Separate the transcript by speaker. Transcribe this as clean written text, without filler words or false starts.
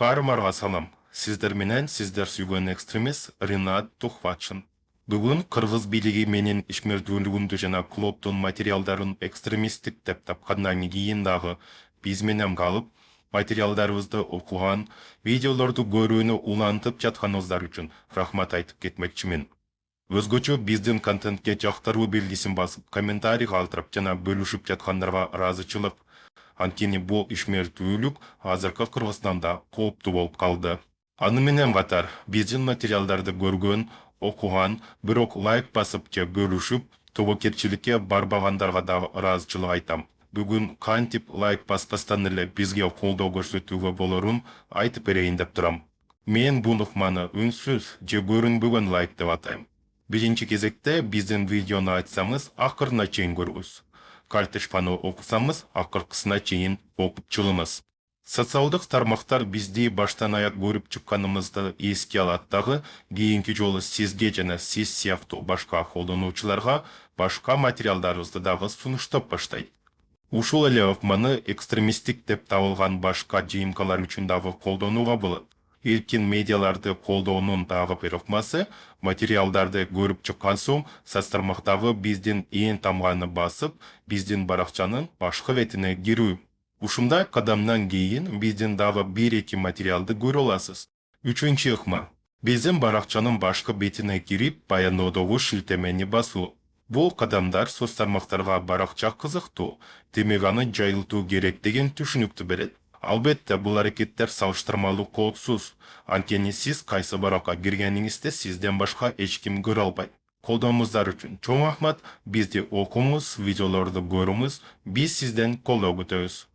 Speaker 1: Баарымарга салам. Сиздер менен сиздер сүйгөн экстремист Ринат Тухватшин. Бүгүн Кыргыз бийлиги менен ишмердүүлүгүндө жана клоптун материалдарын экстремисттик деп тапкандан кийин дагы биз менен калып, материалдарыбызды окуган, видеолорду көрүүнү улантып жатканыңыздар үчүн рахмат айтып кетмекчимин. Өзгөчө биздин контентке жактыруу белгисин басып, комментарий калтырып жана бөлүшүп жаткандарга ыраазычылык. Анткени бул ишмердүүлүк азыркы Кыргызстанда кооптуу болуп калды. Аны менен катар биздин материалдарды көргөн, окуган, бирок лайк басып же бөлүшүп, тобокерчиликке барбагандарга дагы ыраазычылык айтам. Бүгүн кантип лайк баспастан эле бизге колдоо көрсөтүүгө болорун айтып берейин деп турам. Мен бул ыкманы үнсүз же көрүнбөгөн лайк деп атайм. Биринчи кезекте биздин видеону айтсаңыз, акырына чейин көрүңүз. Картышпаны окусамыз, акыркысына чейин окуп чыгыңыз. Социалдык тармактар бизди баштан аяк көрүп чыкканыбызды эске алат дагы, кийинки жолу сизге жана сиз сыяктуу башка колдонуучуларга башка материалдарыбызды дагы сунуштап баштайт. Ушул эле ыкманы экстремисттик деп табылган башка жыйынтыктар үчүн дагы колдонууга болот. Эркин медиаларды колдоонун дагы бир ыкмасы материалдарды көрүп чыккан соң соцтармактагы биздин эң тамганы басып, биздин баракчанын башкы бетине кирүү. Ушундай кадамдан кийин биздин дагы бир-эки материалды көрө аласыз. Үчүнчү ыкма. Биздин баракчанын башкы бетине кирип, баяноодогу шилтемени басуу. Бул кадамдар соцтармактарга баракча кызыктуу, демек аны жайылтуу керек деген түшүнүктү берет. Албетте, бул аракеттер салыштырмалуу коопсуз. Анткени сиз кайсы баракка киргениңизди сизден башка эч ким көрө албайт. Колдооңуздар үчүн чоң рахмат. Бизди окуңуз, видеолорду көрүңүз. Биз сизден колдоо күтөбүз.